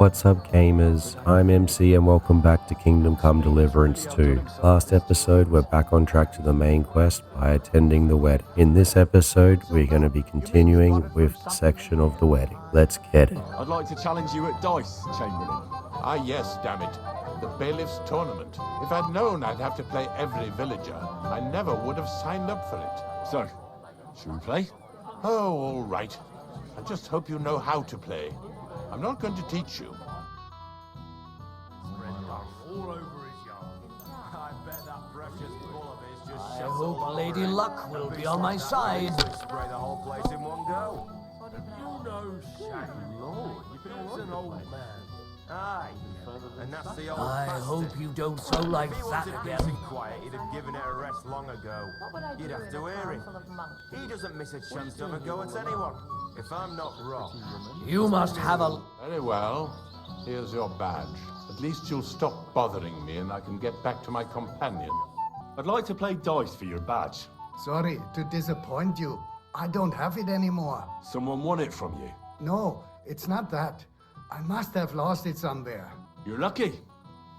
What's up gamers, I'm MC and welcome back to Kingdom Come Deliverance 2. Last episode we're back on track to the main quest by attending the wedding. In this episode we're going to be continuing with the section of the wedding. Let's get it. I'd like to challenge you at dice, Chamberlain. Ah yes, damn it. The bailiff's tournament. If I'd known I'd have to play every villager, I never would have signed up for it. So, should we play? Oh, all right. I just hope you know how to play. I'm not going to teach you. I hope Lady Luck will be on my side. Spray the whole place in one go. You know, Shane Lord, he's an old man. Aye, and that's the old I bastard. hope you don't sound like If he that wanted again. to be quiet, he'd have given it a rest long ago. You'd have to hear him. He doesn't miss a chance to have a go at anyone. If I'm not wrong. You must have a... Very well. Here's your badge. At least you'll stop bothering me and I can get back to my companion. I'd like to play dice for your badge. Sorry to disappoint you. I don't have it anymore. Someone won it from you. No, it's not that. I must have lost it somewhere. You're lucky.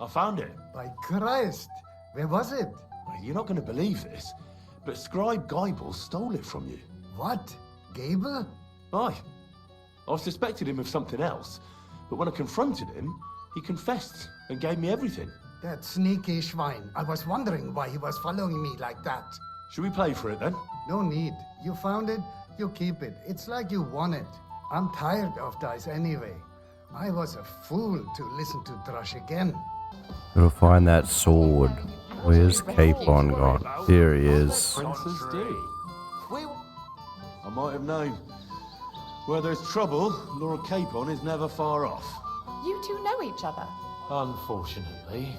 I found it. By Christ, where was it? You're not going to believe this, but Scribe Geibel stole it from you. What? Gable? Aye. I suspected him of something else, but when I confronted him, he confessed and gave me everything. That sneaky Schwein. I was wondering why he was following me like that. Should we play for it then? No need. You found it, you keep it. It's like you won it. I'm tired of dice anyway. I was a fool to listen to Drush again. Gotta find that sword. Where's Capon gone? Here he is. Princess D. I might have known. Where there's trouble, Lord Capon is never far off. You two know each other. Unfortunately.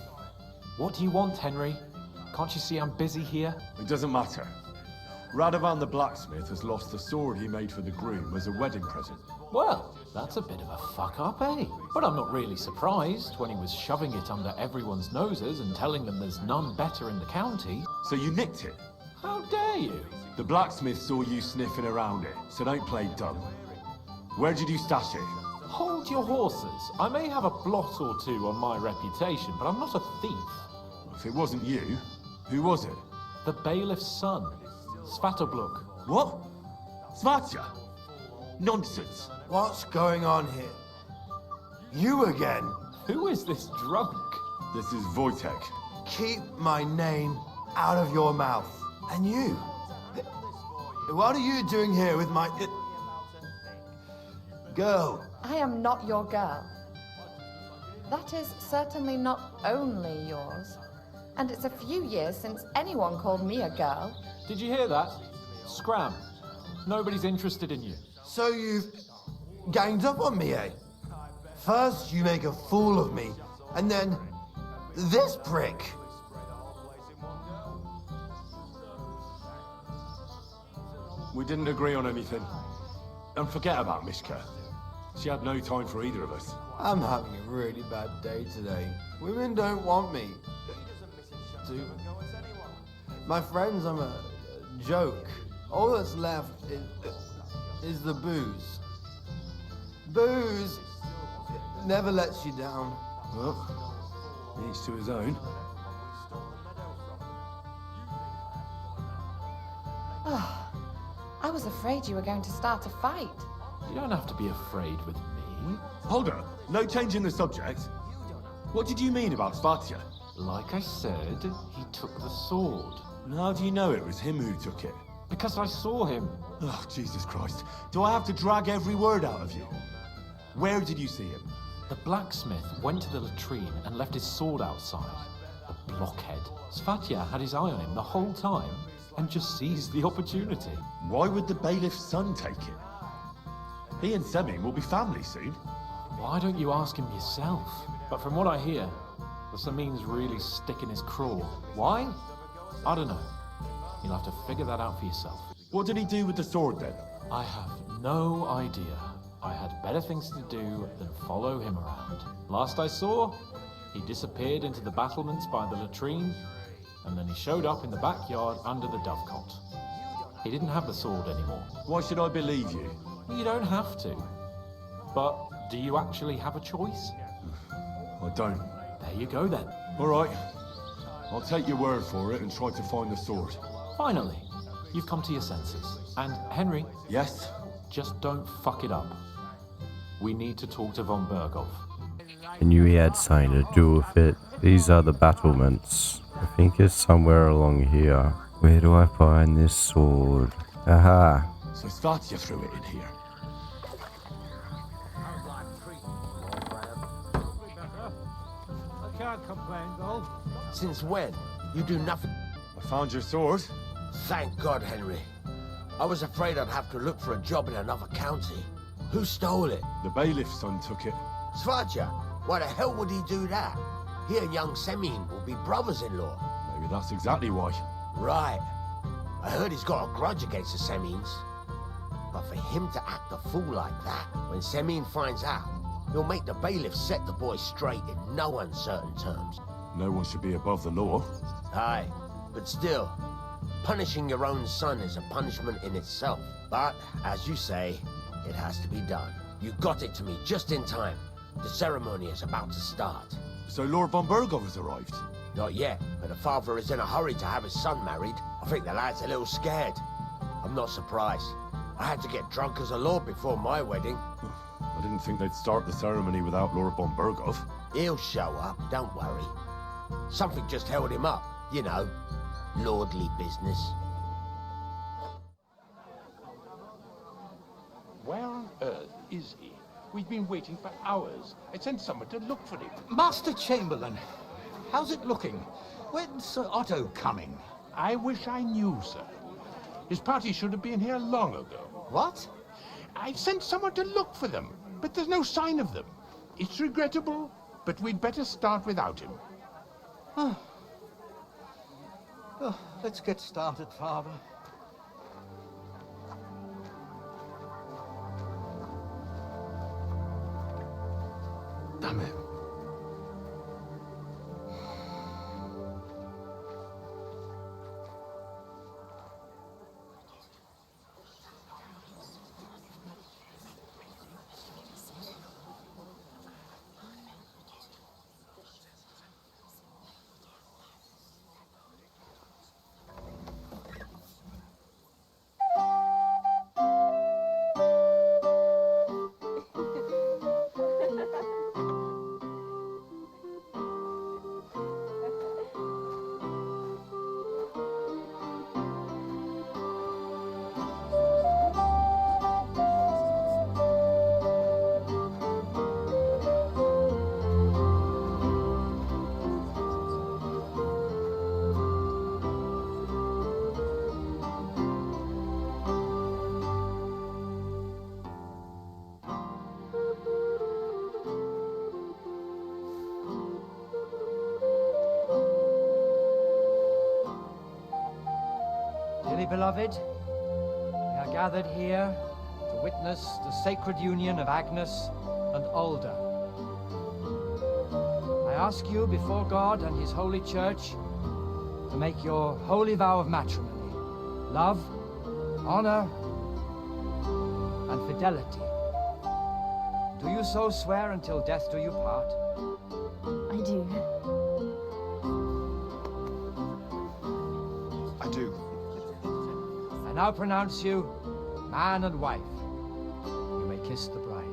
What do you want, Henry? Can't you see I'm busy here? It doesn't matter. Radovan the blacksmith has lost the sword he made for the groom as a wedding present. Well, that's a bit of a fuck up, eh? But I'm not really surprised when he was shoving it under everyone's noses and telling them there's none better in the county. So you nicked it? How dare you? The blacksmith saw you sniffing around it, so don't play dumb. Where did you stash it? Hold your horses. I may have a blot or two on my reputation, but I'm not a thief. If it wasn't you, who was it? The bailiff's son, Svatobluk. What? Svatja? Nonsense. What's going on here? You again? Who is this drunk? This is Wojtek. Keep my name out of your mouth. And you? What are you doing here with my... girl? I am not your girl. That is certainly not only yours. And it's a few years since anyone called me a girl. Did you hear that? Scram. Nobody's interested in you. So you've ganged up on me, eh? First you make a fool of me, and then this prick. We didn't agree on anything. And forget about Mishka. She had no time for either of us. I'm having a really bad day today. Women don't want me. My friends, I'm a joke. All that's left is the booze. Booze never lets you down. Well, each to his own. I was afraid you were going to start a fight. You don't have to be afraid with me. Hold on. No change in the subject. What did you mean about Svatja? Like I said, he took the sword. And how do you know it was him who took it? Because I saw him. Oh, Jesus Christ. Do I have to drag every word out of you? Where did you see him? The blacksmith went to the latrine and left his sword outside. The blockhead. Svatja had his eye on him the whole time and just seized the opportunity. Why would the bailiff's son take it? He and Semin will be family soon. Why don't you ask him yourself? But from what I hear, the Semin's really sticking his craw. Why? I don't know. You'll have to figure that out for yourself. What did he do with the sword then? I have no idea. I had better things to do than follow him around. Last I saw, he disappeared into the battlements by the latrine, and then he showed up in the backyard under the dovecot. He didn't have the sword anymore. Why should I believe you? You don't have to. But Do you actually have a choice? I don't. There you go then. All right. I'll take your word for it and try to find the sword. Finally, you've come to your senses. And Henry, Yes? just don't fuck it up. We need to talk to von Bergow. I knew he had something to do with it. These are the battlements. I think it's somewhere along here. Where do I find this sword? Aha! So Svatja threw it in here. I can't complain, though. Since when? You do nothing. I found your sword. Thank God, Henry. I was afraid I'd have to look for a job in another county. Who stole it? The bailiff's son took it. Svatja? Why the hell would he do that? He and young Semyon will be brothers-in-law. Maybe that's exactly why. Right. I heard he's got a grudge against the Semyons. But for him to act a fool like that, when Semyon finds out, he'll make the bailiff set the boy straight in no uncertain terms. No one should be above the law. Aye, but still, punishing your own son is a punishment in itself. But, as you say, it has to be done. You got it to me just in time. The ceremony is about to start. So Lord von Bergow has arrived. Not yet, but the father is in a hurry to have his son married. I think the lad's a little scared. I'm not surprised. I had to get drunk as a lord before my wedding. I didn't think they'd start the ceremony without Lord von Bergow. He'll show up, don't worry. Something just held him up, you know. Lordly business. Where on earth is he? We've been waiting for hours. I sent someone to look for him. Master Chamberlain, how's it looking? When's Sir Otto coming? I wish I knew, sir. His party should have been here long ago. What? I've sent someone to look for them, but there's no sign of them. It's regrettable, but we'd better start without him. Oh, let's get started, Father. Damn it. Dearly beloved, we are gathered here to witness the sacred union of Agnes and Alda. I ask you before God and His holy church to make your holy vow of matrimony, love, honor, and fidelity. Do you so swear until death do you part? I do. I do. I now pronounce you man and wife. You may kiss the bride.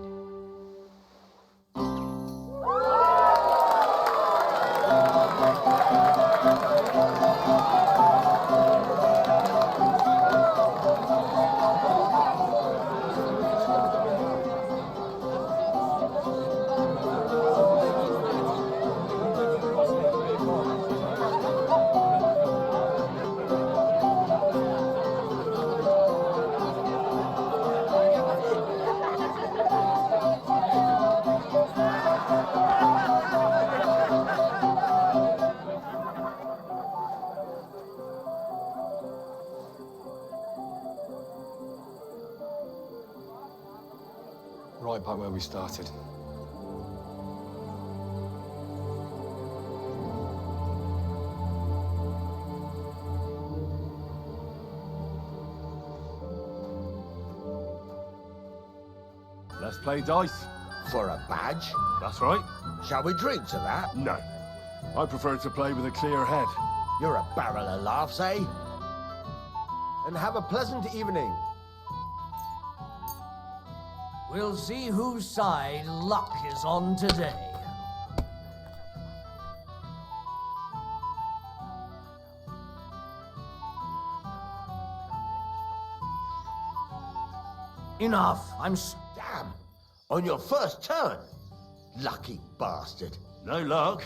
Right back where we started. Let's play dice. For a badge? That's right. Shall we drink to that? No. I prefer to play with a clear head. You're a barrel of laughs, eh? And have a pleasant evening. We'll see whose side luck is on today. Enough. Damn. On your first turn. Lucky bastard. No luck.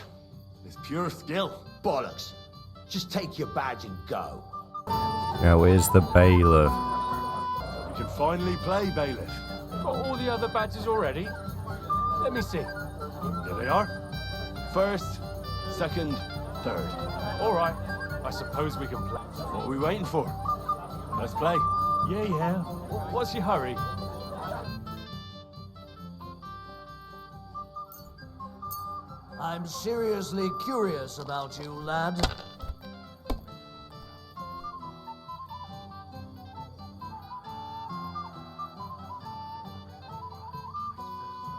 It's pure skill. Bollocks. Just take your badge and go. Now where's the bailiff? We can finally play bailiff. Got all the other badges already? Let me see. Here they are. First, second, third. All right. I suppose we can play. What are we waiting for? Let's play. Yeah. What's your hurry? I'm seriously curious about you, lad.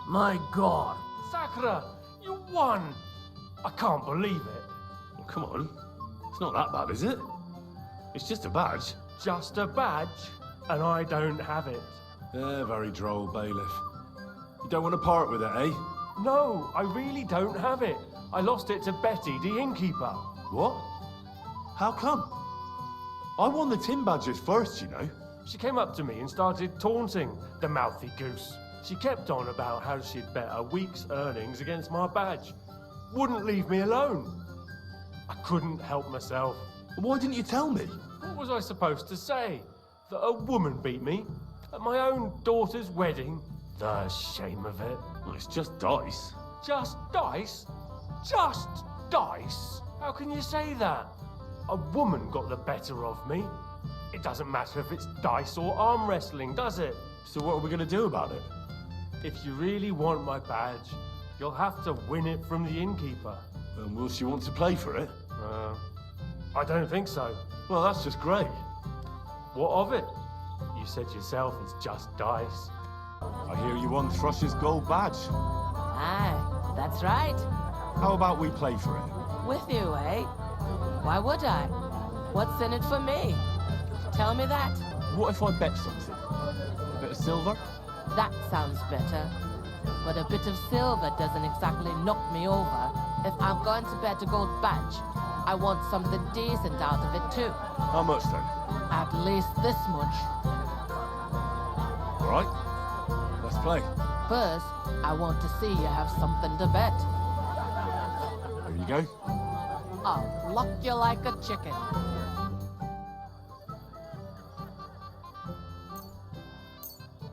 My God. Sakura, you won! I can't believe it. Oh, come on. It's not that bad, is it? It's just a badge. Just a badge, and I don't have it. Very droll, bailiff. You don't want to part with it, eh? No, I really don't have it. I lost it to Betty, the innkeeper. What? How come? I won the tin badges first, you know. She came up to me and started taunting, the mouthy goose. She kept on about how she'd bet a week's earnings against my badge. Wouldn't leave me alone. I couldn't help myself. Why didn't you tell me? What was I supposed to say? That a woman beat me? At my own daughter's wedding? The shame of it. Well, it's just dice. Just dice? Just dice? How can you say that? A woman got the better of me. It doesn't matter if it's dice or arm wrestling, does it? So what are we going to do about it? If you really want my badge, you'll have to win it from the innkeeper. And will she want to play for it? I don't think so. Well, that's just great. What of it? You said yourself it's just dice. I hear you won Thrush's gold badge. Aye, that's right. How about we play for it? With you, eh? Why would I? What's in it for me? Tell me that. What if I bet something? A bit of silver? That sounds better. But a bit of silver doesn't exactly knock me over. If I'm going to bet a gold badge, I want something decent out of it too. How much then? At least this much. All right, let's play. First, I want to see you have something to bet. Here you go. I'll pluck you like a chicken.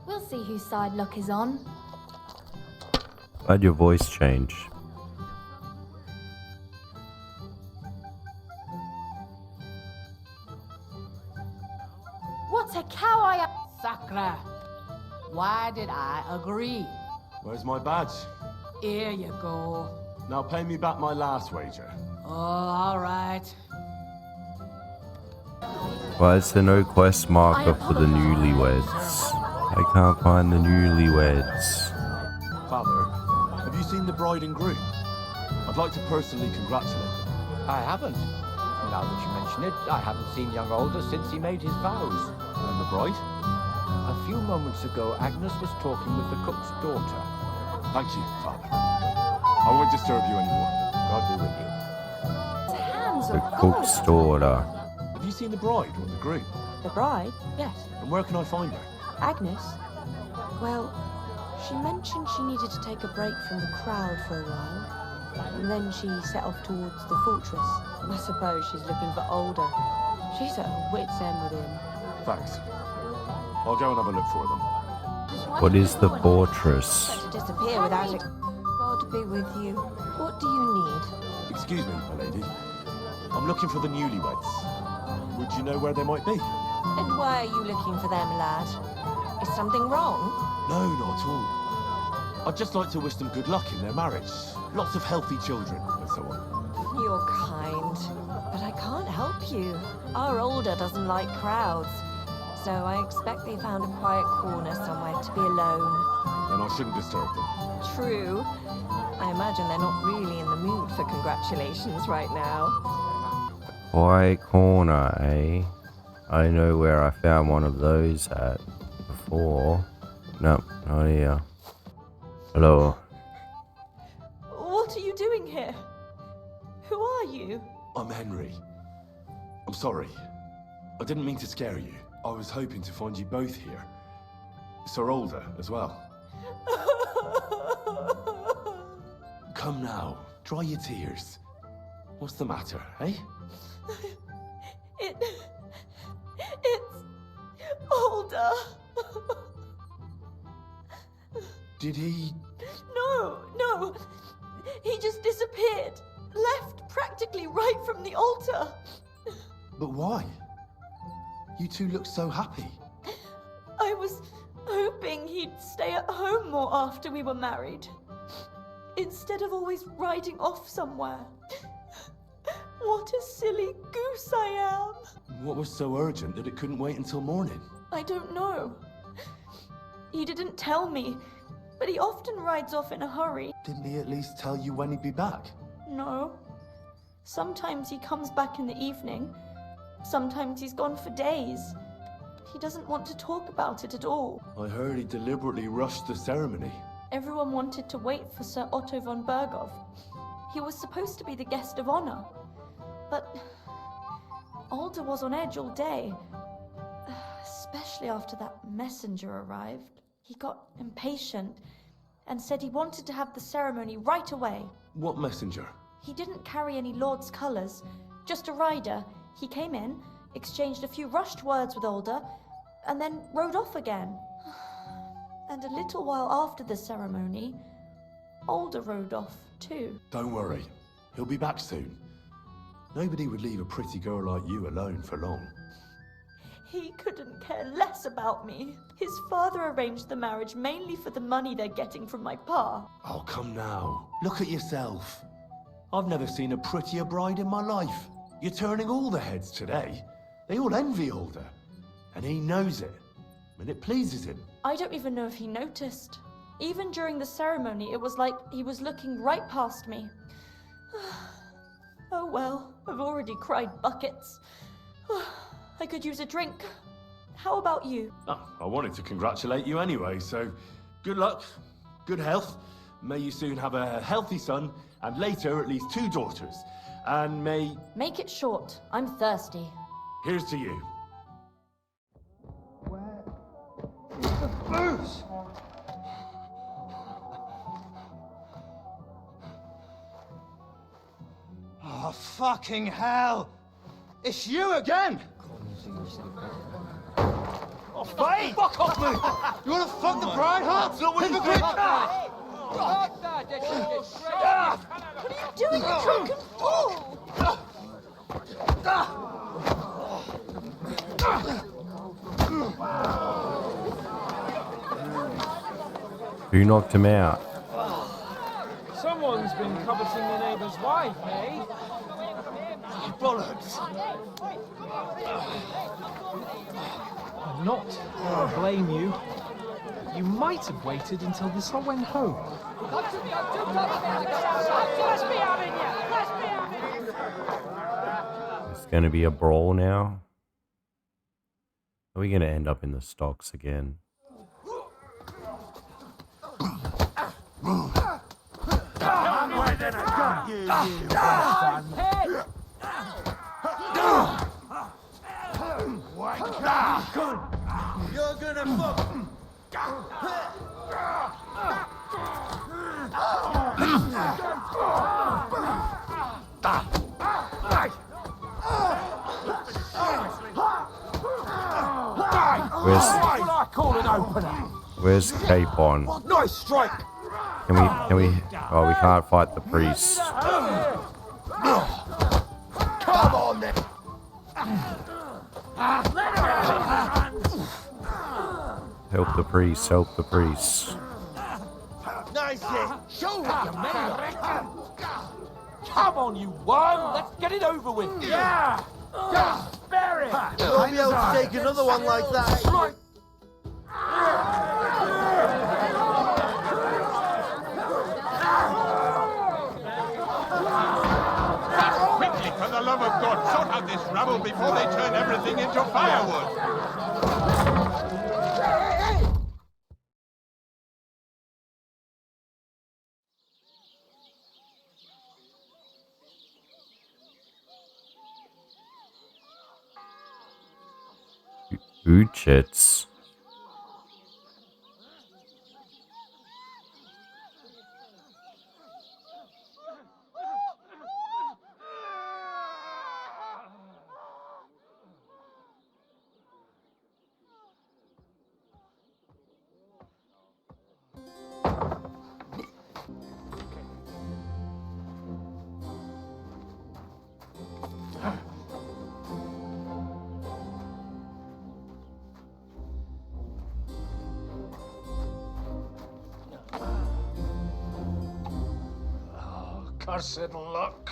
We'll see whose side luck is on. Why'd your voice change? What a cow I am! Sakura, why did I agree? Where's my badge? Here you go. Now pay me back my last wager. Oh, all right. Why is there no quest marker for the newlyweds? I can't find the newlyweds. Father, have you seen the bride and groom? I'd like to personally congratulate them. I haven't. Now that you mention it, I haven't seen young Alder since he made his vows. And the bride? A few moments ago, Agnes was talking with the cook's daughter. Thank you, Father. I won't disturb you anymore. God be with you. Hands The of cook's gold. daughter. Have you seen the bride or the groom? The bride? Yes. And where can I find her? Agnes? Well, she mentioned she needed to take a break from the crowd for a while. And then she set off towards the fortress. I suppose she's looking for Alder. She's at her wit's end with him. Thanks. I'll go and have a look for them. What is the fortress? To disappear without it. God be with you. What do you need? Excuse me, my lady. I'm looking for the newlyweds. Would you know where they might be? And why are you looking for them, lad? Is something wrong? No, not at all. I'd just like to wish them good luck in their marriage. Lots of healthy children, and so on. You're kind, but I can't help you. Our Alder doesn't like crowds, so I expect they found a quiet corner somewhere to be alone. Then I shouldn't disturb them. True. I imagine they're not really in the mood for congratulations right now. Quiet corner, eh? I know where I found one of those at before. Nope, not here. Hello. What are you doing here? Who are you? I'm Henry. I'm sorry. I didn't mean to scare you. I was hoping to find you both here. Sir Older as well. Come now, dry your tears. What's the matter, eh? It's Older. Did he? No. He just disappeared. Left practically right from the altar. But why? You two look so happy. I was hoping he'd stay at home more after we were married. Instead of always riding off somewhere. What a silly goose I am. What was so urgent that it couldn't wait until morning? I don't know. He didn't tell me, but he often rides off in a hurry. Didn't he at least tell you when he'd be back? No. Sometimes he comes back in the evening. Sometimes he's gone for days. He doesn't want to talk about it at all. I heard he deliberately rushed the ceremony. Everyone wanted to wait for Sir Otto von Bergow. He was supposed to be the guest of honor. But Older was on edge all day. Especially after that messenger arrived. He got impatient and said he wanted to have the ceremony right away. What messenger? He didn't carry any lord's colours, just a rider. He came in, exchanged a few rushed words with Older, and then rode off again. And a little while after the ceremony, Older rode off too. Don't worry, he'll be back soon. Nobody would leave a pretty girl like you alone for long. He couldn't care less about me. His father arranged the marriage mainly for the money they're getting from my pa. Oh, come now. Look at yourself. I've never seen a prettier bride in my life. You're turning all the heads today. They all envy Older. And he knows it. And it pleases him. I don't even know if he noticed. Even during the ceremony, it was like he was looking right past me. Oh well, I've already cried buckets. I could use a drink. How about you? Oh, I wanted to congratulate you anyway, so good luck, good health. May you soon have a healthy son, and later at least 2 daughters. And may... Make it short. I'm thirsty. Here's to you. Where is the booze? Oh, fucking hell! It's you again! Oh, Faye! Fuck off me! You wanna fuck the bride, huh? Hypocrite! What are you doing, you drunken fool? Who knocked him out? Someone's been coveting your neighbour's wife, eh? Bollocks! I'm not gonna blame you. You might have waited until this all went home. It's going to be a brawl now. Are we going to end up in the stocks again? You're gonna fuck. Where's Capon? Nice strike. Can we? Oh, we can't fight the priest. Come on then. Help the priest, help the priest. Nice hit. Show what you made. Come on, you one! Let's get it over with! Yeah! Spare it! You'll be able to take another one like that. the love of God, sort out this rabble before they turn everything into firewood! Uchits. Cursed luck.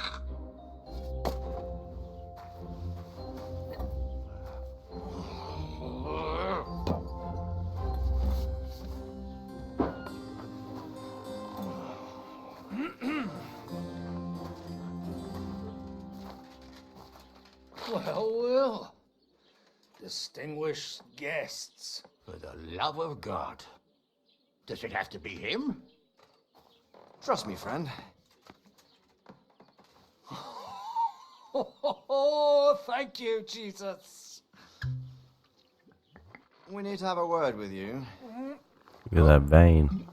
Well, distinguished guests. For the love of God. Does it have to be him? Trust me, friend. Oh, thank you, Jesus. We need to have a word with you. Look at that vein.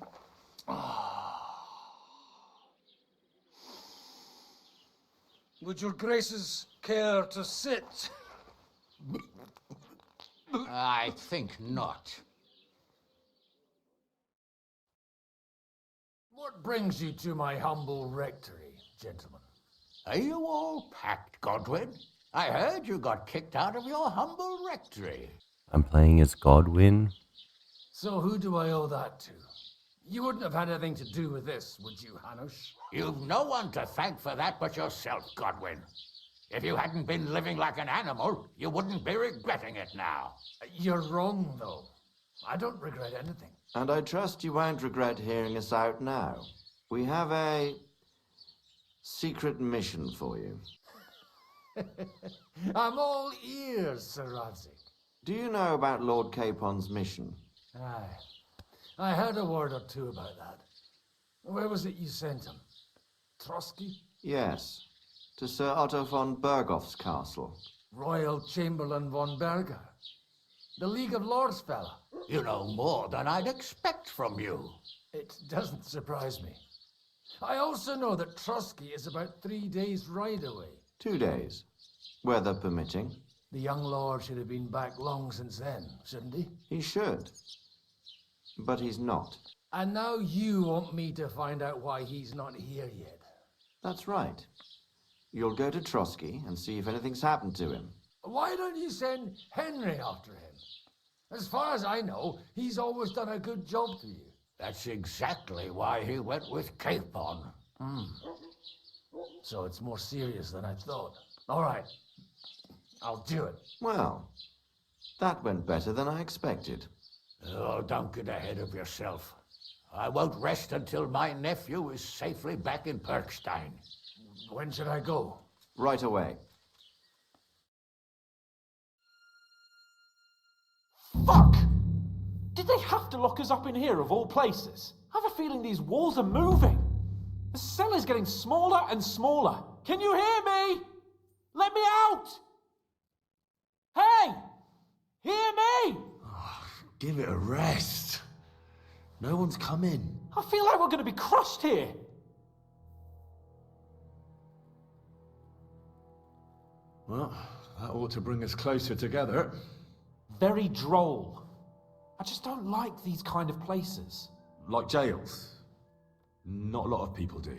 Would your graces care to sit? I think not. What brings you to my humble rectory, gentlemen? Are you all packed, Godwin? I heard you got kicked out of your humble rectory. I'm playing as Godwin. So who do I owe that to? You wouldn't have had anything to do with this, would you, Hanush? You've no one to thank for that but yourself, Godwin. If you hadn't been living like an animal, you wouldn't be regretting it now. You're wrong, though. I don't regret anything. And I trust you won't regret hearing us out now. We have a secret mission for you. I'm all ears, Sir Radzik. Do you know about Lord Capon's mission? Aye. I heard a word or two about that. Where was it you sent him? Trosky? Yes, to Sir Otto von Bergow's castle. Royal Chamberlain von Bergow. The League of Lords fella. You know more than I'd expect from you. It doesn't surprise me. I also know that Trosky is about 3 days' ride away. 2 days, weather permitting. The young lord should have been back long since then, shouldn't he? He should. But he's not. And now you want me to find out why he's not here yet. That's right. You'll go to Trosky and see if anything's happened to him. Why don't you send Henry after him? As far as I know, he's always done a good job for you. That's exactly why he went with Capon. So it's more serious than I thought. All right. I'll do it. Well, that went better than I expected. Oh, don't get ahead of yourself. I won't rest until my nephew is safely back in Perkstein. When should I go? Right away. Fuck! Did they have to lock us up in here of all places? I have a feeling these walls are moving. The cell is getting smaller and smaller. Can you hear me? Let me out! Hey! Hear me! Give it a rest. No one's come in. I feel like we're going to be crushed here. Well, that ought to bring us closer together. Very droll. I just don't like these kind of places. Like jails. Not a lot of people do.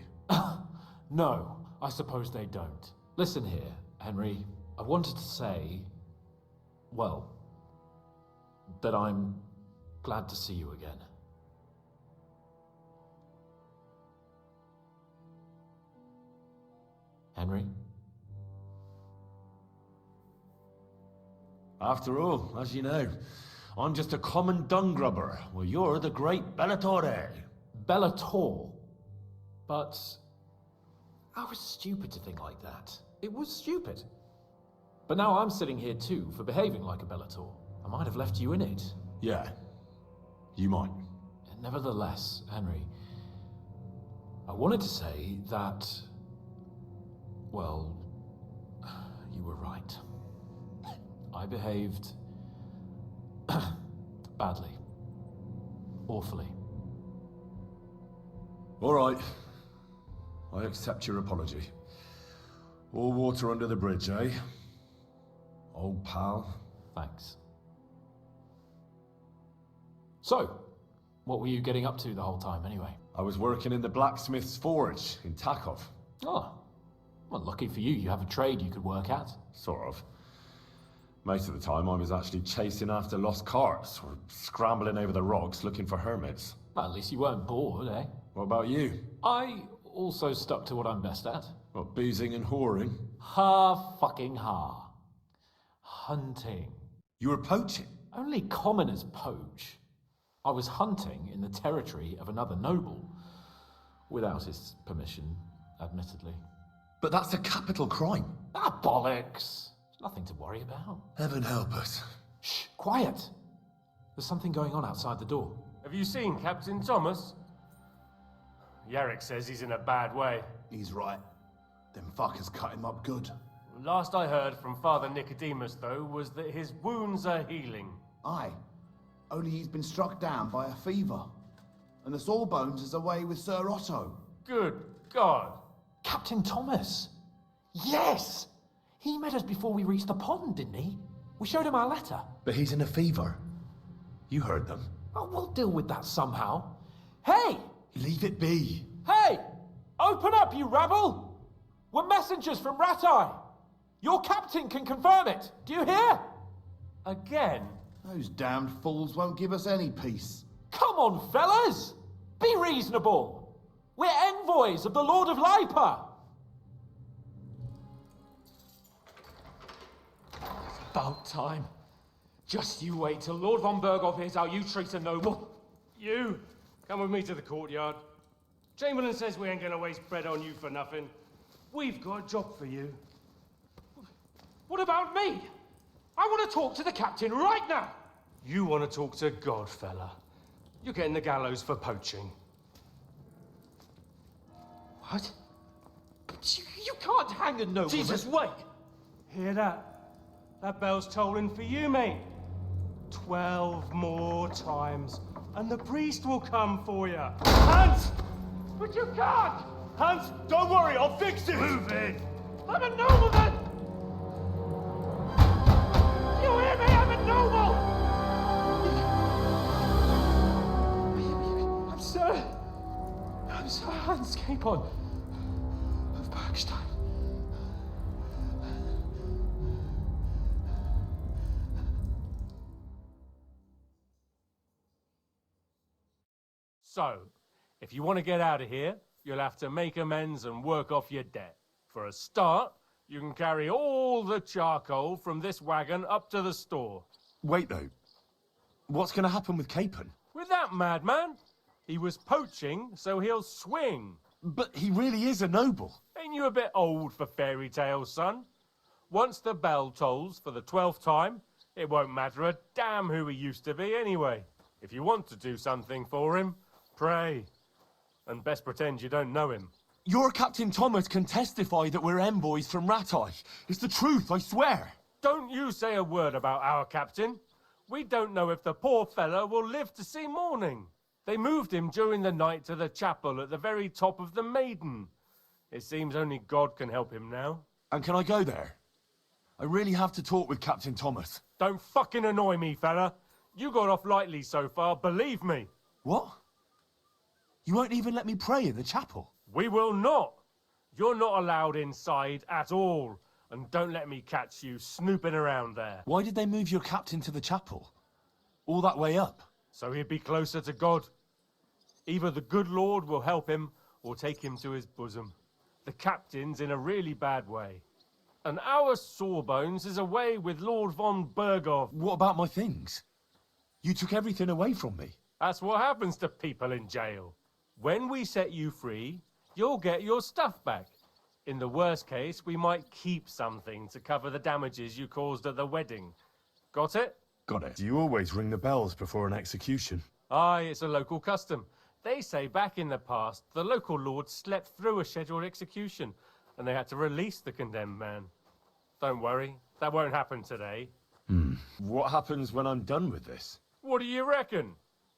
No, I suppose they don't. Listen here, Henry. I wanted to say, well, that I'm glad to see you again. Henry? After all, as you know, I'm just a common dung grubber, while you're the great Bellatore. Bellator? But I was stupid to think like that. It was stupid. But now I'm sitting here too for behaving like a Bellator. I might have left you in it. Yeah, you might. Nevertheless, Henry, I wanted to say that, well, you were right. I behaved badly. Awfully. All right. I accept your apology. All water under the bridge, eh? Old pal. Thanks. So, what were you getting up to the whole time anyway? I was working in the blacksmith's forge in Takov. Oh. Well, lucky for you, you have a trade you could work at. Sort of. Most of the time I was actually chasing after lost carts, or scrambling over the rocks looking for hermits. Well, at least you weren't bored, eh? What about you? I also stuck to what I'm best at. What, boozing and whoring? Ha-fucking-ha. Hunting. You were poaching? Only commoners poach. I was hunting in the territory of another noble. Without his permission, admittedly. But that's a capital crime. Ah, bollocks. There's nothing to worry about. Heaven help us. Shh, quiet. There's something going on outside the door. Have you seen Captain Thomas? Erik says he's in a bad way. He's right. Them fuckers cut him up good. Last I heard from Father Nicodemus, though, was that his wounds are healing. Aye. Only he's been struck down by a fever. And the Sawbones is away with Sir Otto. Good God. Captain Thomas! Yes! He met us before we reached the pond, didn't he? We showed him our letter. But he's in a fever. You heard them. Oh, we'll deal with that somehow. Hey! Leave it be. Hey! Open up, you rabble! We're messengers from Ratai. Your captain can confirm it. Do you hear? Again? Those damned fools won't give us any peace. Come on, fellas! Be reasonable. We're envoys of the Lord of Lipa. It's about time. Just you wait till Lord von Bergow hears how you treat a noble. You, come with me to the courtyard. Chamberlain says we ain't gonna waste bread on you for nothing. We've got a job for you. What about me? I want to talk to the captain right now. You want to talk to God, fella. You're getting the gallows for poaching. What? But you can't hang a nobleman. Jesus, wait! Hear that? That bell's tolling for you, mate. 12 more times, and the priest will come for you. Hans! But you can't! Hans, don't worry, I'll fix it! Move it! I'm a nobleman! You hear me? I'm a noble! I'm Sir Hans Capon of Bergstein. So, if you want to get out of here, you'll have to make amends and work off your debt. For a start, you can carry all the charcoal from this wagon up to the store. Wait, though. What's going to happen with Capon? With that madman? He was poaching, so he'll swing. But he really is a noble. Ain't you a bit old for fairy tales, son? Once the bell tolls for the 12th time, it won't matter a damn who he used to be anyway. If you want to do something for him, pray. And best pretend you don't know him. Your Captain Thomas can testify that we're envoys from Ratai. It's the truth, I swear. Don't you say a word about our captain. We don't know if the poor fella will live to see morning. They moved him during the night to the chapel at the very top of the Maiden. It seems only God can help him now. And can I go there? I really have to talk with Captain Thomas. Don't fucking annoy me, fella. You got off lightly so far, believe me. What? You won't even let me pray in the chapel? We will not. You're not allowed inside at all. And don't let me catch you snooping around there. Why did they move your captain to the chapel? All that way up? So he'd be closer to God. Either the good Lord will help him, or take him to his bosom. The captain's in a really bad way. And our Sawbones is away with Lord von Bergow. What about my things? You took everything away from me. That's what happens to people in jail. When we set you free, you'll get your stuff back. In the worst case, we might keep something to cover the damages you caused at the wedding. Got it? Got it. Do you always ring the bells before an execution? Aye, it's a local custom. They say back in the past, the local lord slept through a scheduled execution, and they had to release the condemned man. Don't worry, that won't happen today. What happens when I'm done with this? What do you reckon?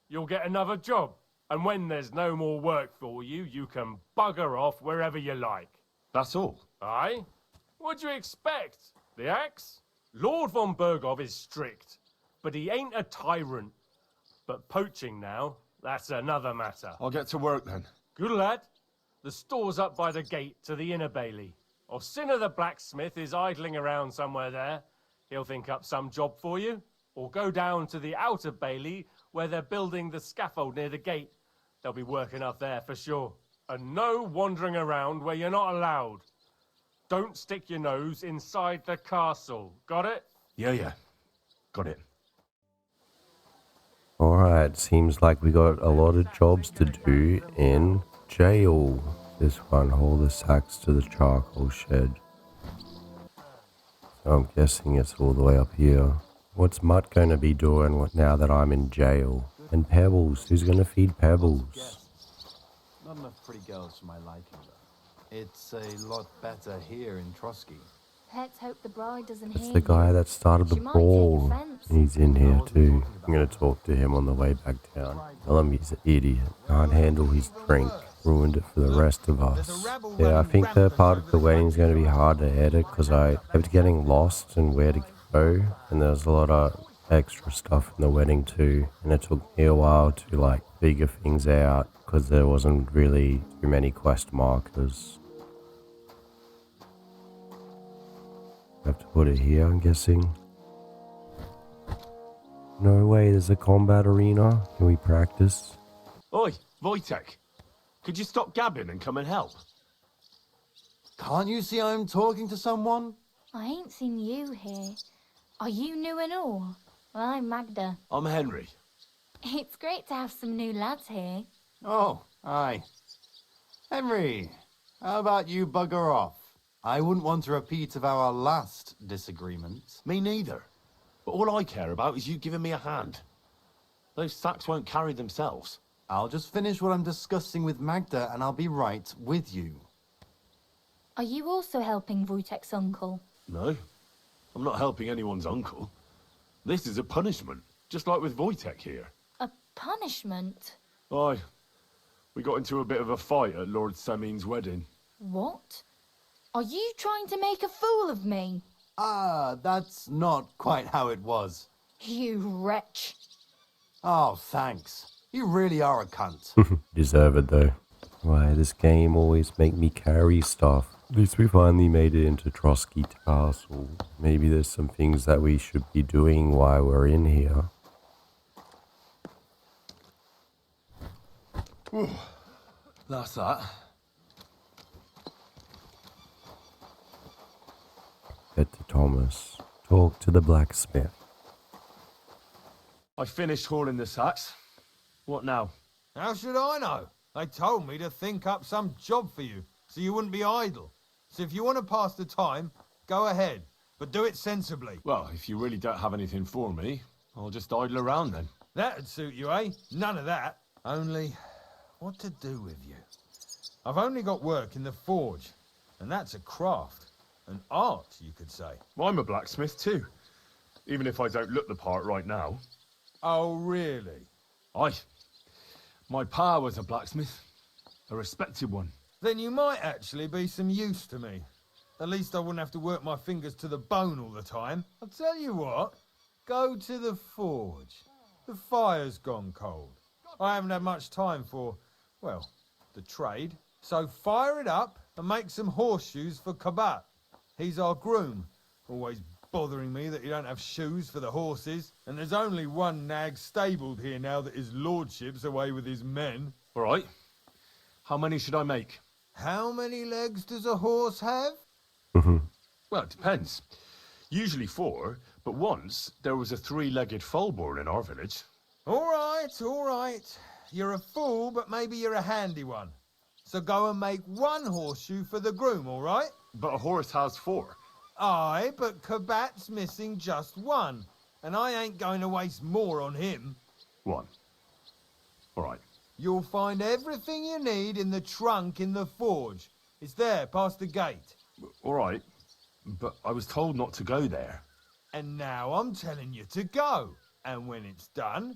You'll get another job, and when there's no more work for you, you can bugger off wherever you like. That's all? Aye? What do you expect? The axe? Lord von Bergow is strict, but he ain't a tyrant. But poaching now, that's another matter. I'll get to work then. Good lad. The store's up by the gate to the inner bailey. Orsina the blacksmith is idling around somewhere there. He'll think up some job for you. Or go down to the outer bailey where they're building the scaffold near the gate. They'll be working up there for sure. And no wandering around where you're not allowed. Don't stick your nose inside the castle. Got it? Yeah. Got it. Alright, seems like we got a lot of jobs to do in jail. This one, haul the sacks to the charcoal shed. So I'm guessing it's all the way up here. What's Mutt going to be doing now that I'm in jail? And Pebbles, who's going to feed Pebbles? Not enough pretty girls for my liking, though. It's a lot better here in Trosky. Let's hope the bride doesn't It's hear the guy you. that started the She might take ball. offense. He's in here too. I'm going to talk to him on the way back down. Tell him he's an idiot. Can't handle his drink. Ruined it for the rest of us. Yeah, I think the part of the wedding is going to be hard to edit because I kept getting lost in where to go. And there's a lot of extra stuff in the wedding too. And it took me a while to like figure things out because there wasn't really too many quest markers. Have to put it here, I'm guessing. No way, there's a combat arena. Can we practice? Oi, Wojtek. Could you stop gabbing and come and help? Can't you see I'm talking to someone? I ain't seen you here. Are you new and all? Well, I'm Magda. I'm Henry. It's great to have some new lads here. Oh, aye. Henry, how about you bugger off? I wouldn't want a repeat of our last disagreement. Me neither. But all I care about is you giving me a hand. Those sacks won't carry themselves. I'll just finish what I'm discussing with Magda and I'll be right with you. Are you also helping Wojtek's uncle? No, I'm not helping anyone's uncle. This is a punishment, just like with Wojtek here. A punishment? Aye. We got into a bit of a fight at Lord Semin's wedding. What? Are you trying to make a fool of me? Ah, that's not quite how it was. You wretch. Oh, thanks. You really are a cunt. Deserve it though. Why, this game always make me carry stuff. At least we finally made it into Trosky Castle. Maybe there's some things that we should be doing while we're in here. That's that. Get to Thomas. Talk to the blacksmith. I finished hauling the sacks. What now? How should I know? They told me to think up some job for you, so you wouldn't be idle. So if you want to pass the time, go ahead, but do it sensibly. Well, if you really don't have anything for me, I'll just idle around then. That'd suit you, eh? None of that. Only, what to do with you? I've only got work in the forge, and that's a craft. An art, you could say. Well, I'm a blacksmith too, even if I don't look the part right now. Oh, really? Aye. My pa was a blacksmith, a respected one. Then you might actually be some use to me. At least I wouldn't have to work my fingers to the bone all the time. I'll tell you what, go to the forge. The fire's gone cold. I haven't had much time for, well, the trade. So fire it up and make some horseshoes for Kabat. He's our groom, always bothering me that you don't have shoes for the horses, and there's only one nag stabled here now that his lordship's away with his men. All right. How many should I make? How many legs does a horse have? Well, it depends. Usually 4, but once there was a 3-legged foal born in our village. All right, all right. You're a fool, but maybe you're a handy one. So go and make 1 horseshoe for the groom, all right? But a horse has 4. Aye, but Kabat's missing just 1. And I ain't going to waste more on him. 1. All right. You'll find everything you need in the trunk in the forge. It's there, past the gate. All right. But I was told not to go there. And now I'm telling you to go. And when it's done,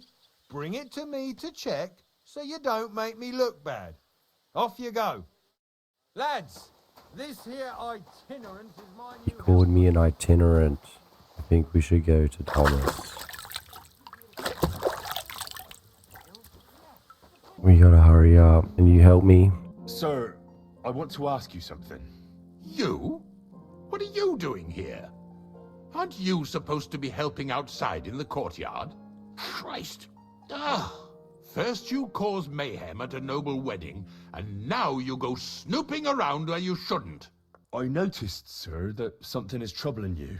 bring it to me to check so you don't make me look bad. Off you go. Lads, this here itinerant is my He called me an itinerant. I think we should go to Thomas. We gotta hurry up. Can you help me? Sir, I want to ask you something. You? What are you doing here? Aren't you supposed to be helping outside in the courtyard? Christ! First you cause mayhem at a noble wedding, and now you go snooping around where you shouldn't. I noticed, sir, that something is troubling you.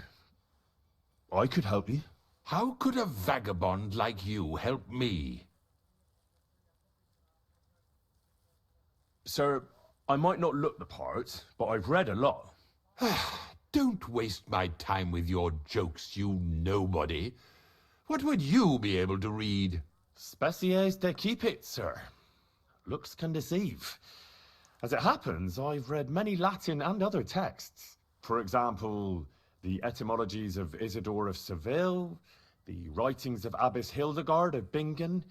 I could help you. How could a vagabond like you help me? Sir, I might not look the part, but I've read a lot. Don't waste my time with your jokes, you nobody. What would you be able to read? Species de Cupid, sir. Looks can deceive. As it happens, I've read many Latin and other texts. For example, the etymologies of Isidore of Seville, the writings of Abbess Hildegard of Bingen,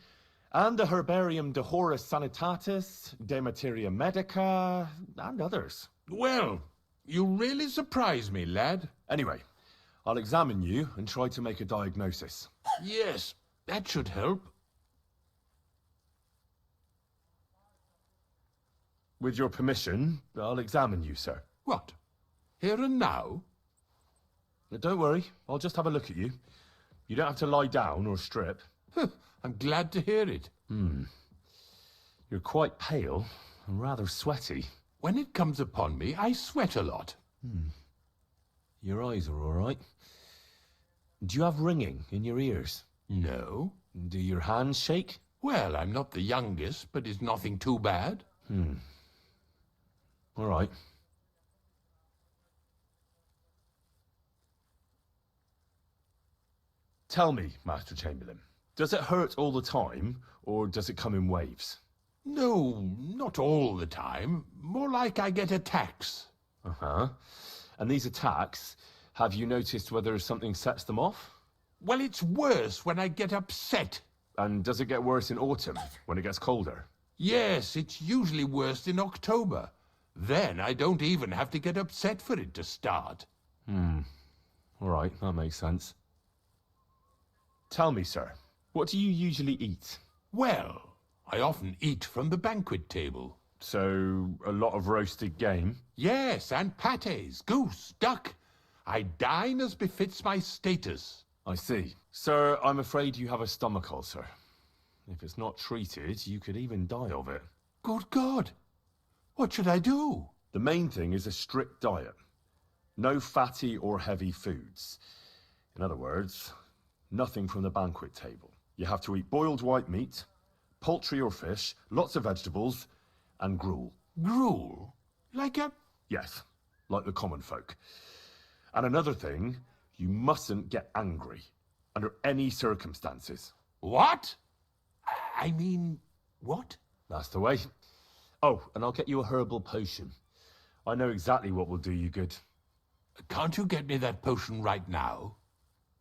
and the Herbarium de Horis Sanitatis, De Materia Medica, and others. Well, you really surprise me, lad. Anyway, I'll examine you and try to make a diagnosis. Yes, that should help. With your permission, I'll examine you, sir. What? Here and now? Don't worry, I'll just have a look at you. You don't have to lie down or strip. I'm glad to hear it. You're quite pale and rather sweaty. When it comes upon me, I sweat a lot. Your eyes are all right. Do you have ringing in your ears? No. Do your hands shake? Well, I'm not the youngest, but it's nothing too bad. All right. Tell me, Master Chamberlain, does it hurt all the time, or does it come in waves? No, not all the time. More like I get attacks. Uh-huh. And these attacks, have you noticed whether something sets them off? Well, it's worse when I get upset. And does it get worse in autumn, when it gets colder? Yes, it's usually worse in October. Then I don't even have to get upset for it to start. All right, that makes sense. Tell me, sir, what do you usually eat? Well, I often eat from the banquet table. So, a lot of roasted game? Yes, and pâtés, goose, duck. I dine as befits my status. I see. Sir, I'm afraid you have a stomach ulcer. If it's not treated, you could even die of it. Good God! What should I do? The main thing is a strict diet. No fatty or heavy foods. In other words, nothing from the banquet table. You have to eat boiled white meat, poultry or fish, lots of vegetables, and gruel. Gruel? Like a... Yes, like the common folk. And another thing, you mustn't get angry, under any circumstances. What? I mean, what? That's the way. Oh, and I'll get you a herbal potion. I know exactly what will do you good. Can't you get me that potion right now?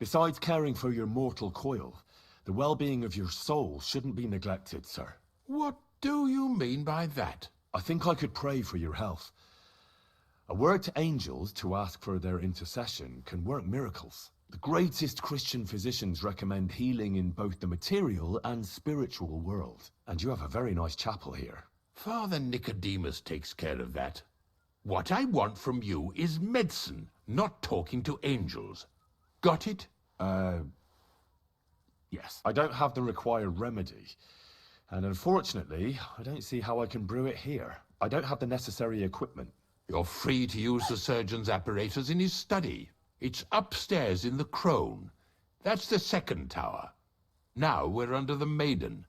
Besides caring for your mortal coil, the well-being of your soul shouldn't be neglected, sir. What do you mean by that? I think I could pray for your health. A word to angels to ask for their intercession can work miracles. The greatest Christian physicians recommend healing in both the material and spiritual world. And you have a very nice chapel here. Father Nicodemus takes care of that. What I want from you is medicine, not talking to angels. Got it? Yes. I don't have the required remedy. And unfortunately, I don't see how I can brew it here. I don't have the necessary equipment. You're free to use the surgeon's apparatus in his study. It's upstairs in the Crone. That's the second tower. Now we're under the Maiden.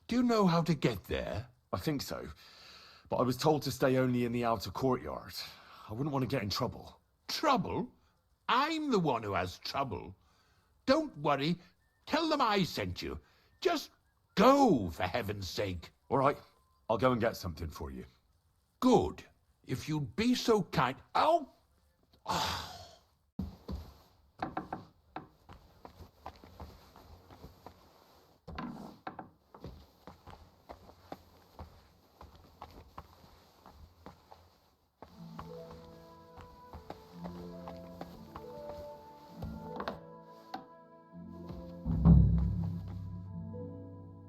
Do you know how to get there? I think so. but I was told to stay only in the outer courtyard. I wouldn't want to get in trouble. Trouble? I'm the one who has trouble. Don't worry. Tell them I sent you. Just go, for heaven's sake. All right, I'll go and get something for you. Good. If you'd be so kind... Oh!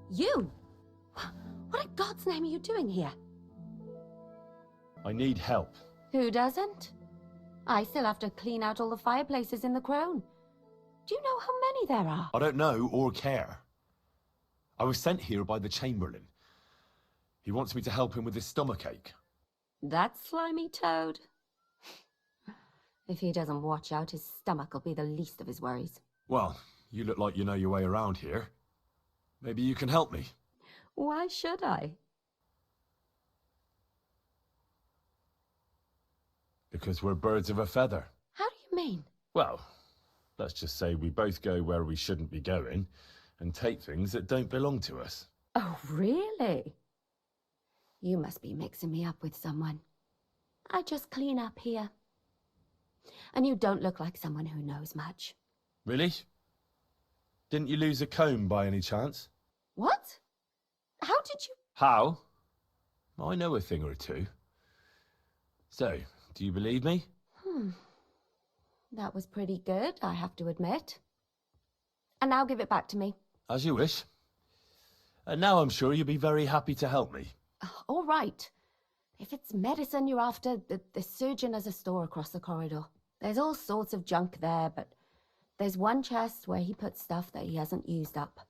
You? What in God's name are you doing here? I need help. Who doesn't? I still have to clean out all the fireplaces in the crown. Do you know how many there are? I don't know or care. I was sent here by the Chamberlain. He wants me to help him with his stomachache. That slimy toad. If he doesn't watch out, his stomach will be the least of his worries. Well, you look like you know your way around here. Maybe you can help me. Why should I? Because we're birds of a feather. How do you mean? Well, let's just say we both go where we shouldn't be going and take things that don't belong to us. Oh, really? You must be mixing me up with someone. I just clean up here. And you don't look like someone who knows much. Really? Didn't you lose a comb by any chance? What? How did you... How? I know a thing or two. So, do you believe me? That was pretty good, I have to admit. And now give it back to me. As you wish. And now I'm sure you'll be very happy to help me. All right. If it's medicine you're after, the surgeon has a store across the corridor. There's all sorts of junk there, but there's one chest where he puts stuff that he hasn't used up.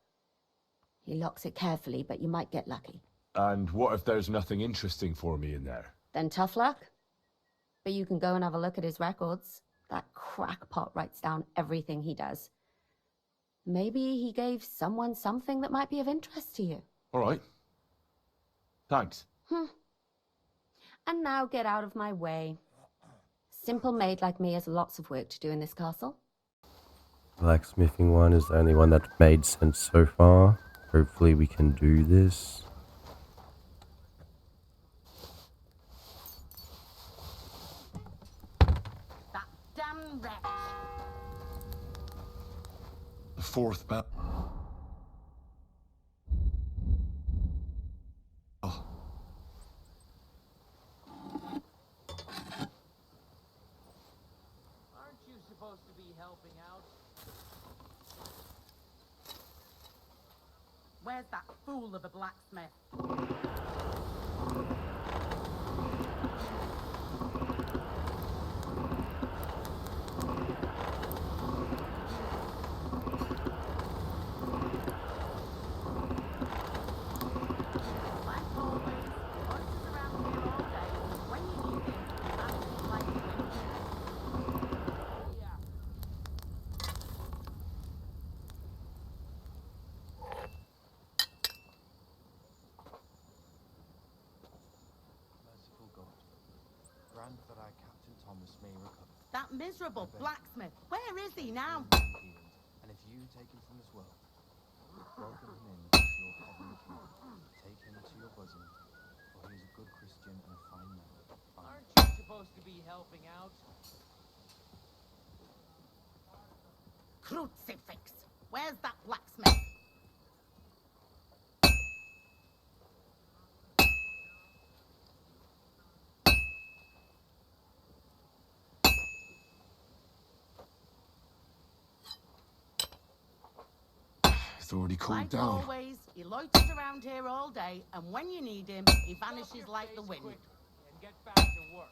He locks it carefully, but you might get lucky. And what if there's nothing interesting for me in there? Then tough luck. But you can go and have a look at his records. That crackpot writes down everything he does. Maybe he gave someone something that might be of interest to you. All right. Thanks. And now get out of my way. Simple maid like me has lots of work to do in this castle. Blacksmithing one is the only one that made sense so far. Hopefully we can do this. That damn wretch. The fourth bell. Oh. Aren't you supposed to be helping out? Where's that fool of a blacksmith? That our Captain Thomas may recover. That miserable blacksmith. Where is he now? And if you take him from this world, welcome him into your heavenly kingdom. Take him to your bosom, for he is a good Christian and a fine man. Aren't you supposed to be helping out? Crucifix! Where's that blacksmith? It's already cooled Like down. always, he loiters around here all day, and when you need him, he vanishes like the wind. And get back to work.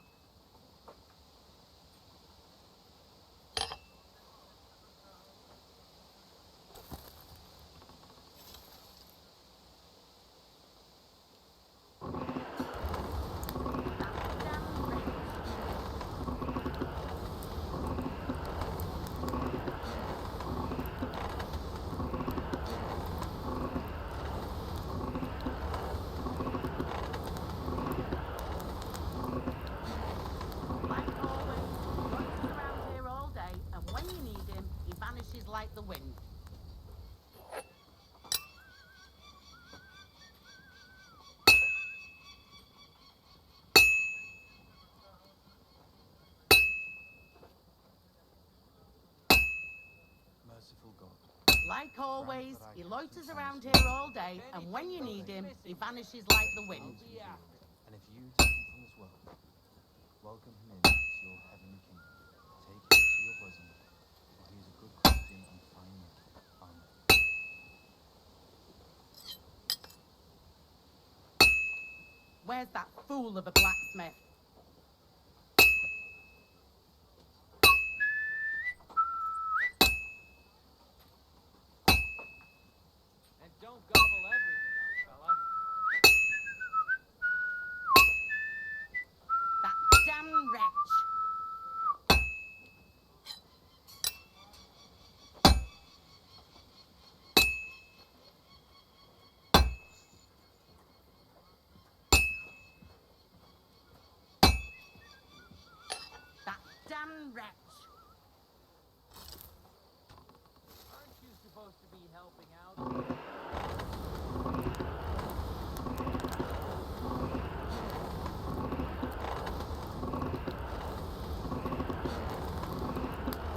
Like always, he loiters around here all day, and when you need him, he vanishes like the wind. And if you take him from this world, welcome him into your heavenly kingdom. Take him to your bosom, for he is a good Christian and fine man. Amen. Where's that fool of a blacksmith? And don't gobble everything up, fella. That damn wretch. That damn wretch. Aren't you supposed to be helping out?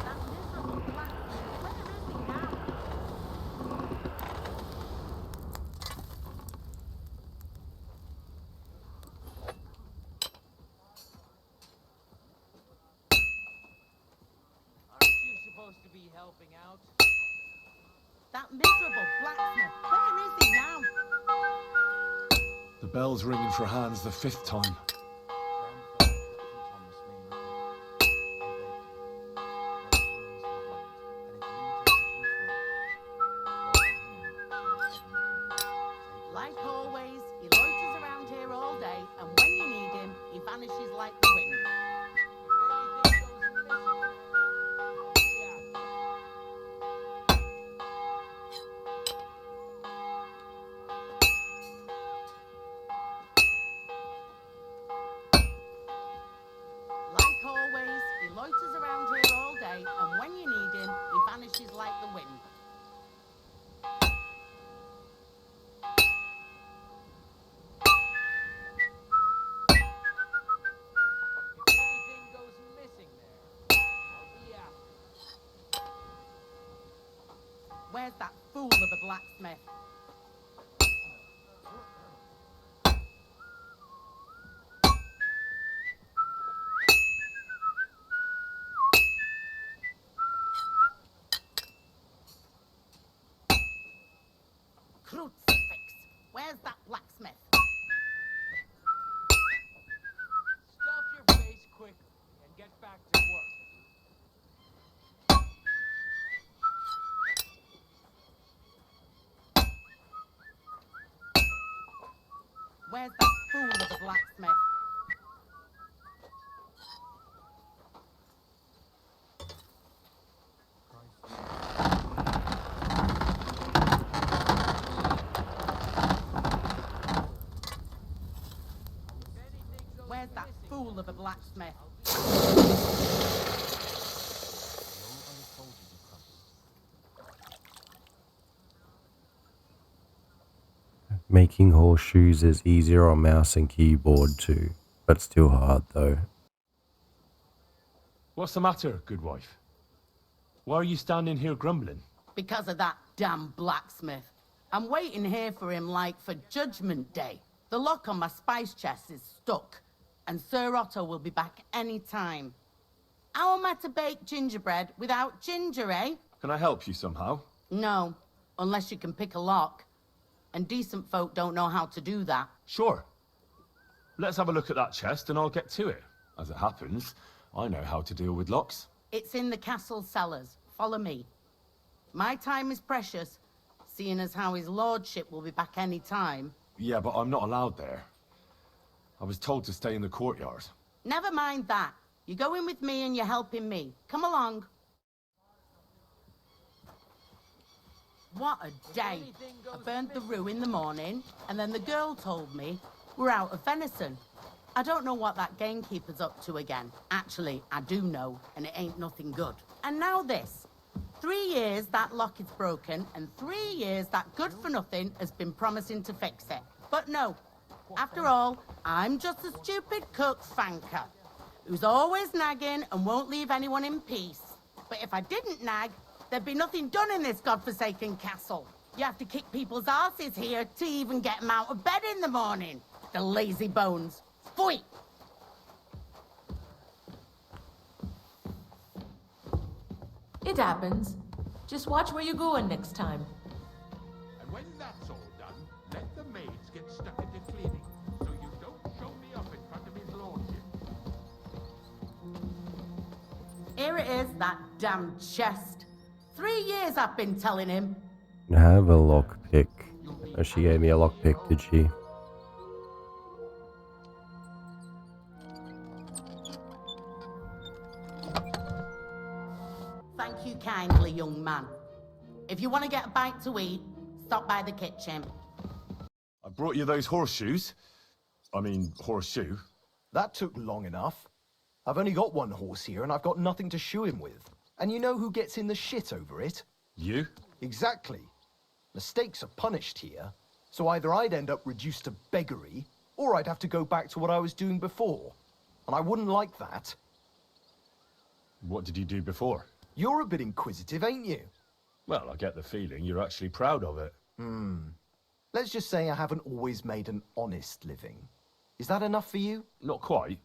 That miserable blacksmith. Where is he now? Aren't you supposed to be helping out? That miserable blacksmith. Where is he now? The bell's ringing for hands the 5th time. Like always, he loiters around here all day, and when you need him, he vanishes like the wind. Like always, he loiters around here all day, and when you need him, he vanishes like the wind. If anything goes missing there, I'll be after. Where's that fool of a blacksmith? Crucifix! Where's that blacksmith? Stuff your face quickly and get back to work. Where's that fool of a blacksmith? Where's that fool of a blacksmith? Making horseshoes is easier on mouse and keyboard too, but still hard though. What's the matter, good wife? Why are you standing here grumbling? Because of that damn blacksmith. I'm waiting here for him like for Judgment Day. The lock on my spice chest is stuck, and Sir Otto will be back any time. How am I to bake gingerbread without ginger, eh? Can I help you somehow? No, unless you can pick a lock. And decent folk don't know how to do that. Sure. Let's have a look at that chest and I'll get to it. As it happens, I know how to deal with locks. It's in the castle cellars. Follow me. My time is precious, seeing as how his lordship will be back any time. Yeah, but I'm not allowed there. I was told to stay in the courtyard. Never mind that. You're going with me and you're helping me. Come along. What a day. I burned the rue in the morning, and then the girl told me we're out of venison. I don't know what that gamekeeper's up to again. Actually, I do know, and it ain't nothing good. And now this. 3 years that lock is broken, and 3 years that good-for-nothing has been promising to fix it. But no. After all, I'm just a stupid cook fanker who's always nagging and won't leave anyone in peace. But if I didn't nag, there'd be nothing done in this godforsaken castle. You have to kick people's asses here to even get them out of bed in the morning. The lazy bones. Pfui! It happens. Just watch where you're going next time. And when that's all done, let the maids get stuck into cleaning, so you don't show me up in front of his lordship. Here it is, that damn chest. 3 years I've been telling him. Have a lockpick. Oh, she gave me a lockpick, did she? Thank you kindly, young man. If you want to get a bite to eat, stop by the kitchen. I brought you those horseshoes. I mean, horseshoe. That took long enough. I've only got one horse here and I've got nothing to shoe him with. And you know who gets in the shit over it? You? Exactly. Mistakes are punished here, so either I'd end up reduced to beggary, or I'd have to go back to what I was doing before. And I wouldn't like that. What did you do before? You're a bit inquisitive, ain't you? Well, I get the feeling you're actually proud of it. Let's just say I haven't always made an honest living. Is that enough for you? Not quite.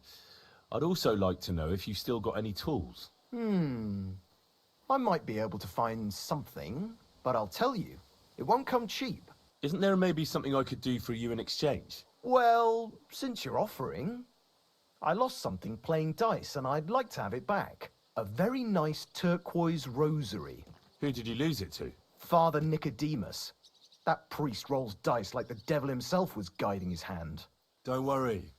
I'd also like to know if you still got any tools. I might be able to find something, but I'll tell you, it won't come cheap. Isn't there maybe something I could do for you in exchange? Well, since you're offering, I lost something playing dice and I'd like to have it back. A very nice turquoise rosary. Who did you lose it to? Father Nicodemus. That priest rolls dice like the devil himself was guiding his hand. Don't worry.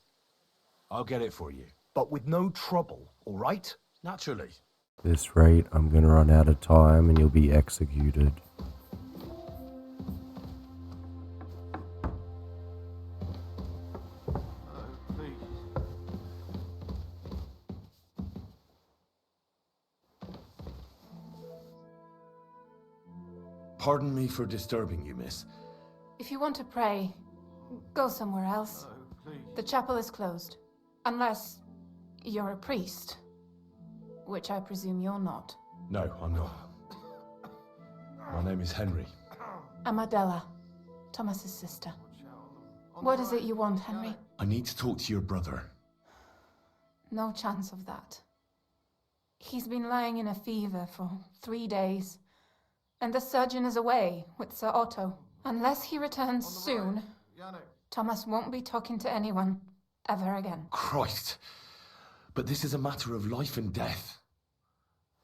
I'll get it for you. But with no trouble, all right? Naturally. At this rate, I'm gonna run out of time and you'll be executed. Pardon me for disturbing you, miss. If you want to pray, go somewhere else. The chapel is closed. Unless you're a priest. Which I presume you're not. No, I'm not. My name is Henry. I'm Adela, Thomas's sister. What is it you want, Henry? I need to talk to your brother. No chance of that. He's been lying in a fever for 3 days. And the surgeon is away with Sir Otto. Unless he returns soon, Thomas won't be talking to anyone ever again. Christ! But this is a matter of life and death.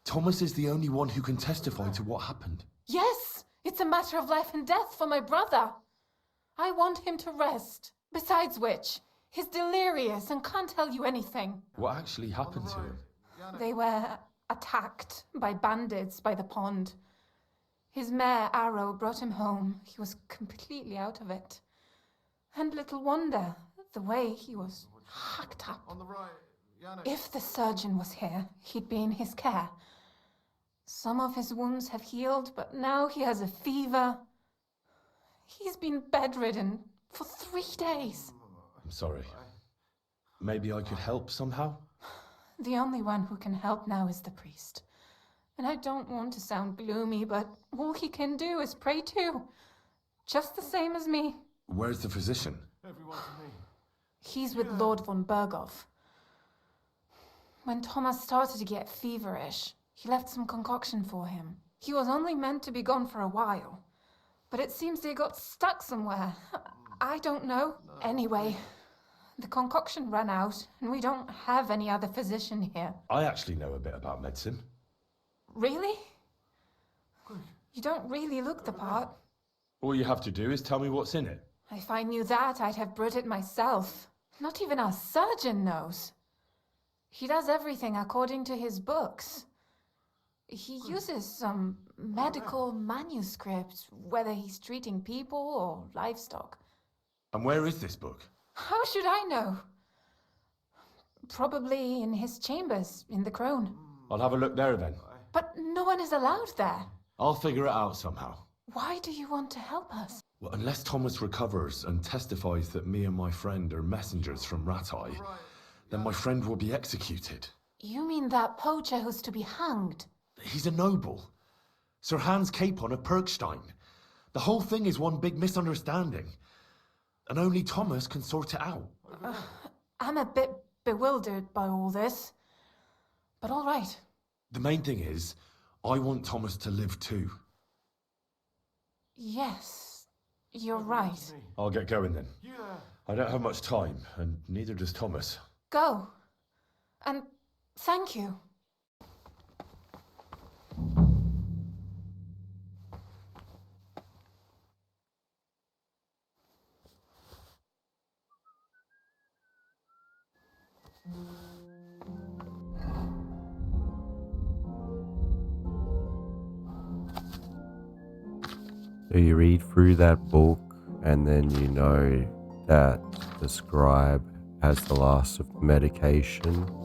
Thomas is the only one who can testify to what happened. Yes! It's a matter of life and death for my brother. I want him to rest. Besides which, he's delirious and can't tell you anything. What actually happened to him? They were attacked by bandits by the pond. His mare, Arrow, brought him home. He was completely out of it. And little wonder, the way he was hacked up. If the surgeon was here, he'd be in his care. Some of his wounds have healed, but now he has a fever. He's been bedridden for 3 days. I'm sorry. Maybe I could help somehow? The only one who can help now is the priest. And I don't want to sound gloomy, but all he can do is pray too. Just the same as me. Where's the physician? He's with Lord von Bergow. When Thomas started to get feverish, he left some concoction for him. He was only meant to be gone for a while. But it seems they got stuck somewhere. I don't know. Anyway, the concoction ran out, and we don't have any other physician here. I actually know a bit about medicine. Really? You don't really look the part. All you have to do is tell me what's in it. If I knew that, I'd have brewed it myself. Not even our surgeon knows. He does everything according to his books. He uses some medical manuscript, whether he's treating people or livestock. And where is this book? How should I know? Probably in his chambers, in the Crone. I'll have a look there then. But no one is allowed there. I'll figure it out somehow. Why do you want to help us? Well, unless Thomas recovers and testifies that me and my friend are messengers from Ratai, then my friend will be executed. You mean that poacher who's to be hanged? He's a noble. Sir Hans Capon of Perkstein. The whole thing is one big misunderstanding. And only Thomas can sort it out. I'm a bit bewildered by all this. But all right. The main thing is, I want Thomas to live too. Yes, you're right. I'll get going then. I don't have much time, and neither does Thomas. Go. And thank you. So you read through that book, and then you know that the scribe has the last of the medication.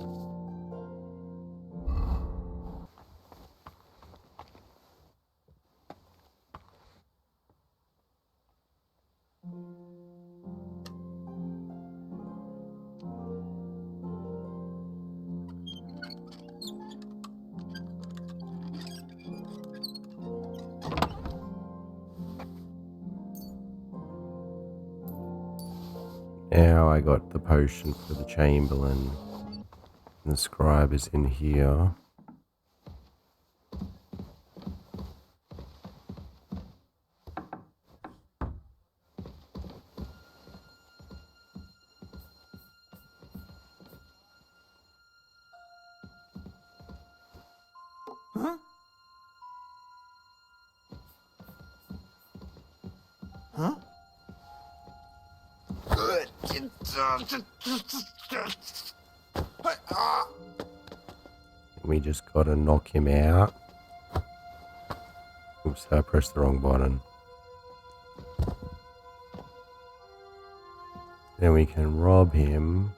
Now I got the potion for the Chamberlain. The scribe is in here. Huh? Huh? We just gotta knock him out. Oops, I pressed the wrong button. Then we can rob him.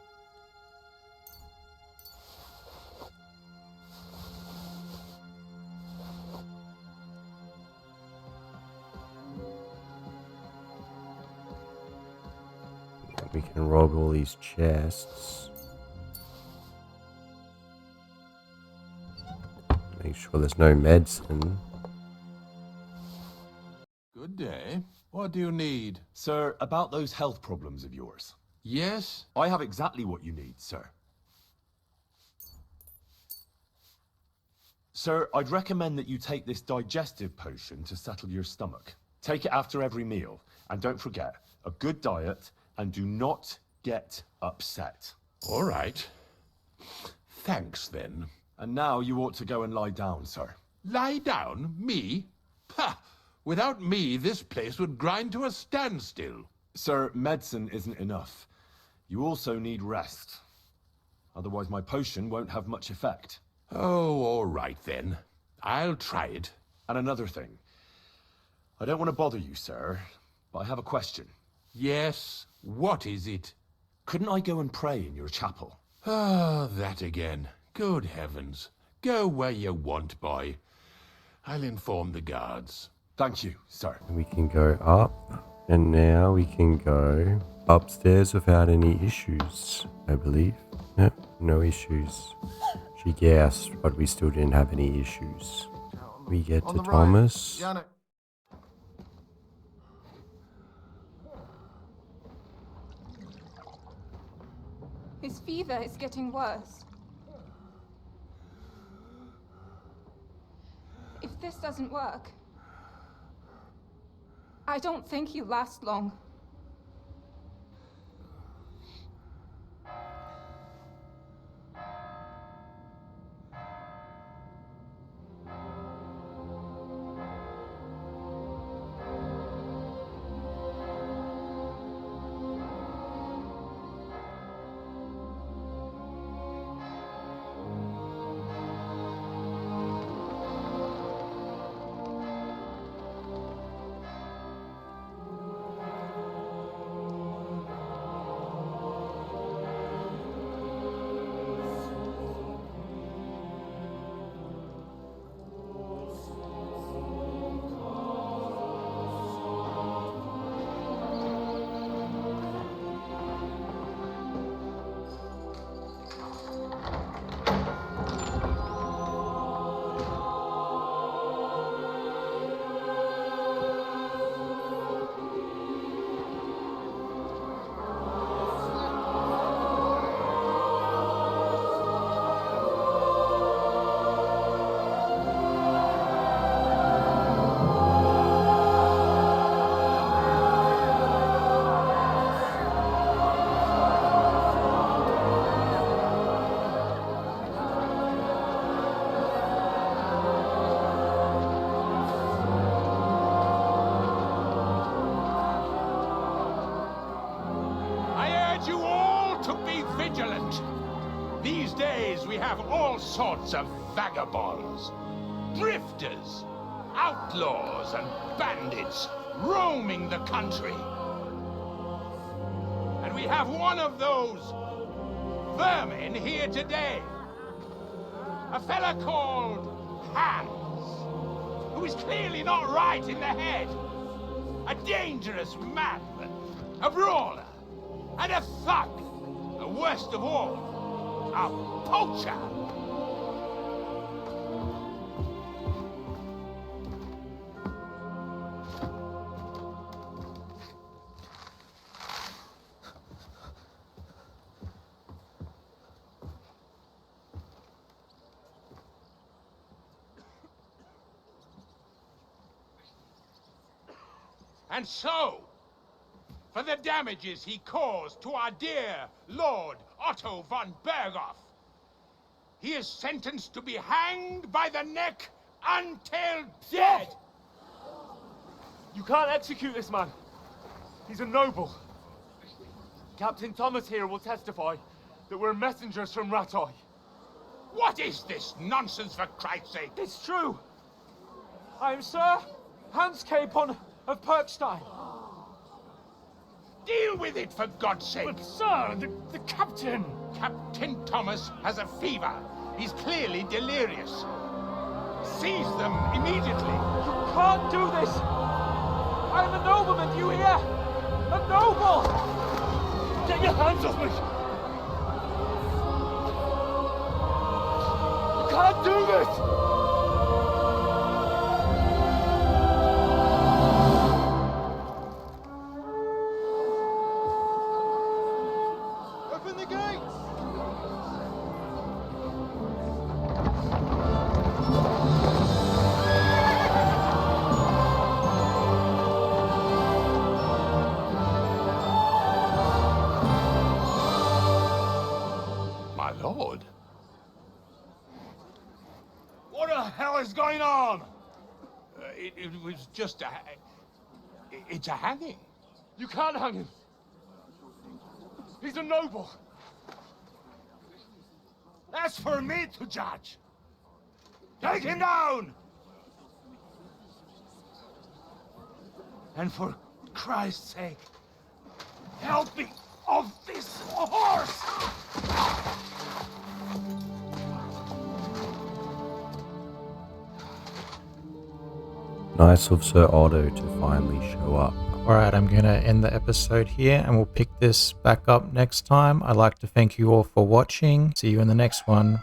We can rob all these chests. Make sure there's no medicine. Good day. What do you need? Sir, about those health problems of yours. Yes? I have exactly what you need, sir. Sir, I'd recommend that you take this digestive potion to settle your stomach. Take it after every meal. And don't forget, a good diet, and do not get upset. All right. Thanks, then. And now you ought to go and lie down, sir. Lie down? Me? Ha! Without me, this place would grind to a standstill. Sir, medicine isn't enough. You also need rest. Otherwise my potion won't have much effect. Oh, all right then. I'll try it. And another thing. I don't want to bother you, sir, but I have a question. Yes? What is it? Couldn't I go and pray in your chapel? Ah, that again. Good heavens. Go where you want, boy. I'll inform the guards. Thank you, sir. We can go up, and now we can go upstairs without any issues, I believe. Yep, no issues. She gasped, but we still didn't have any issues. We get to Thomas. Right. His fever is getting worse. If this doesn't work, I don't think he'll last long. have all sorts of vagabonds, drifters, outlaws, and bandits roaming the country. And we have one of those vermin here today. A fella called Hans, who is clearly not right in the head. A dangerous madman, a brawler, and a thug. The worst of all, a poacher. And so, for the damages he caused to our dear Lord Otto von Bergow, he is sentenced to be hanged by the neck until dead. You can't execute this man. He's a noble. Captain Thomas here will testify that we're messengers from Ratoi. What is this nonsense, for Christ's sake? It's true. I am Sir Hans Capon of Perkstein. Deal with it, for God's sake! But, sir, the captain... Captain Thomas has a fever. He's clearly delirious. Seize them immediately. You can't do this! I am a nobleman, do you hear? A noble! Get your hands off me! You can't do this! It was just a... It's a hanging. You can't hang him. He's a noble. That's for me to judge. Take him down! And for Christ's sake, help me off this horse! Nice of Sir Otto to finally show up. Alright, I'm going to end the episode here and we'll pick this back up next time. I'd like to thank you all for watching. See you in the next one.